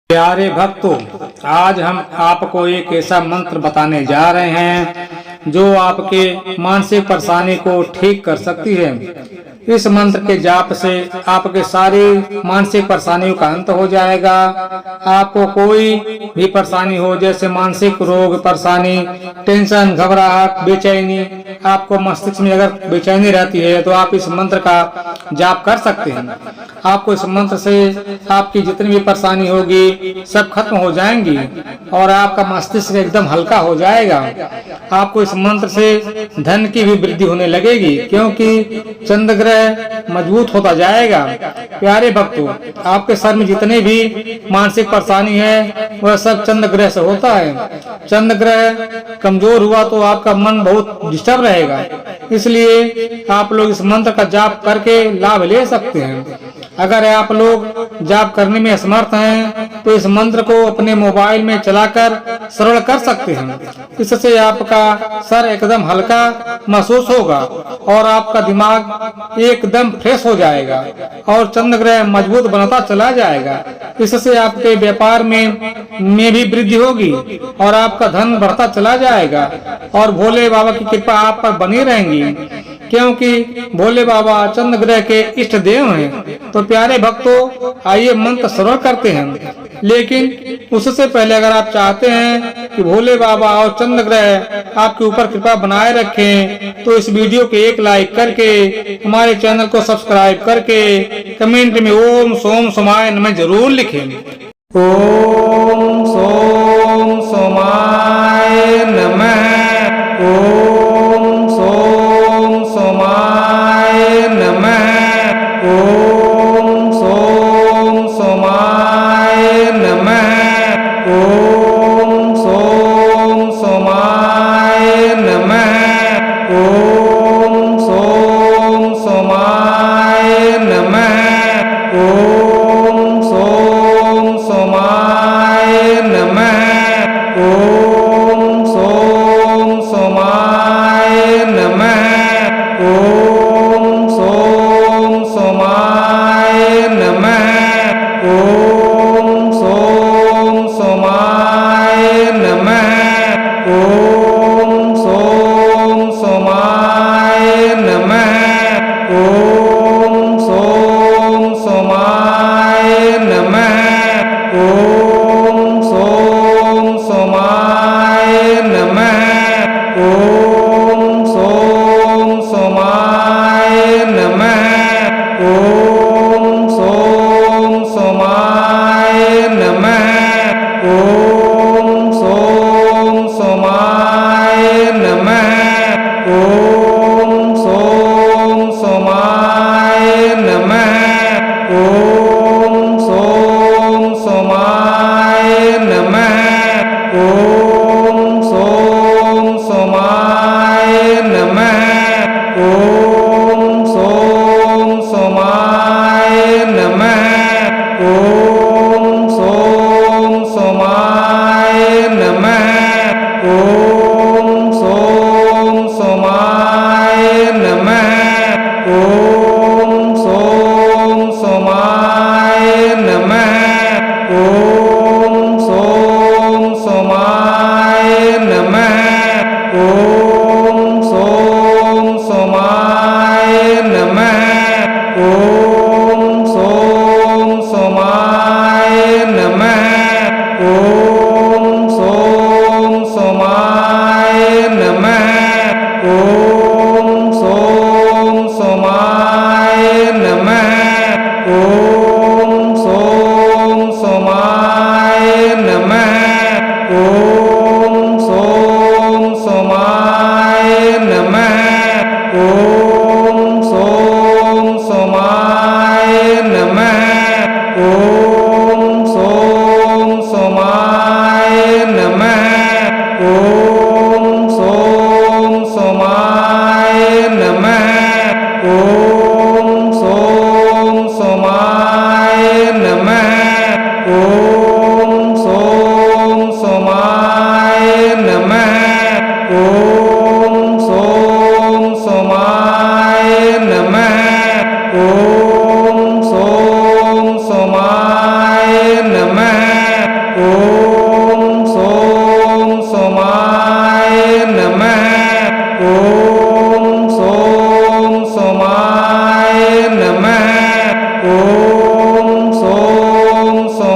प्यारे भक्तों, आज हम आपको एक ऐसा मंत्र बताने जा रहे हैं जो आपके मानसिक परेशानी को ठीक कर सकती है। इस मंत्र के जाप से आपके सारी मानसिक परेशानियों का अंत हो जाएगा। आपको कोई भी परेशानी हो, जैसे मानसिक रोग, परेशानी, टेंशन, घबराहट, बेचैनी, आपको मस्तिष्क में अगर बेचैनी रहती है तो आप इस मंत्र का जाप कर सकते हैं। आपको इस मंत्र से आपकी जितनी भी परेशानी होगी सब खत्म हो जाएंगी और आपका मस्तिष्क एकदम हल्का हो जाएगा। आपको इस मंत्र से धन की भी वृद्धि होने लगेगी, क्योंकि चंद्र ग्रह मजबूत होता जाएगा। प्यारे भक्तों, आपके सर में जितने भी मानसिक परेशानी है वह सब चंद्र ग्रह से होता है। चंद्र ग्रह कमजोर हुआ तो आपका मन बहुत डिस्टर्ब रहेगा, इसलिए आप लोग इस मंत्र का जाप करके लाभ ले सकते हैं। अगर आप लोग जाप करने में असमर्थ हैं तो इस मंत्र को अपने मोबाइल में चलाकर श्रवण कर सकते हैं। इससे आपका सर एकदम हल्का महसूस होगा और आपका दिमाग एकदम फ्रेश हो जाएगा और चंद्र ग्रह मजबूत बनता चला जाएगा। इससे आपके व्यापार में भी वृद्धि होगी और आपका धन बढ़ता चला जाएगा और भोले बाबा की कृपा आप पर बनी रहेंगी, क्योंकि भोले बाबा चंद्र ग्रह के इष्ट देव हैं। तो प्यारे भक्तों, आइए मंत्र श्रवण करते हैं। लेकिन उससे पहले अगर आप चाहते हैं कि भोले बाबा और चंद्र ग्रह आपके ऊपर कृपा बनाए रखें तो इस वीडियो के एक लाइक करके, हमारे चैनल को सब्सक्राइब करके कमेंट में ओम सोम सोमाय नमः जरूर लिखें। ओम सोम सोमाय नमः। ओम सोम सोमाय नमः। ओम सोम सोमाय नमः। ओम सोम सोमाय नमः। ओम सोम सोमाय नमः। ओम सोम सोमाय नमः। ओम सोम सोमाय नमः। ओम सोम सोमाय नमः। ओम सोम सोमाय नमः। ओम सोम सोमाय नमः। ओम सोम सोमाय नमः। ओम सोम सोमाय नमः। ओम सोम सोमाय नमः। ओम सोम सोमाय नमः। ओम सोम सोमाय नमः। ओम सोम सोमाय नमः। ओम सोम सोमाय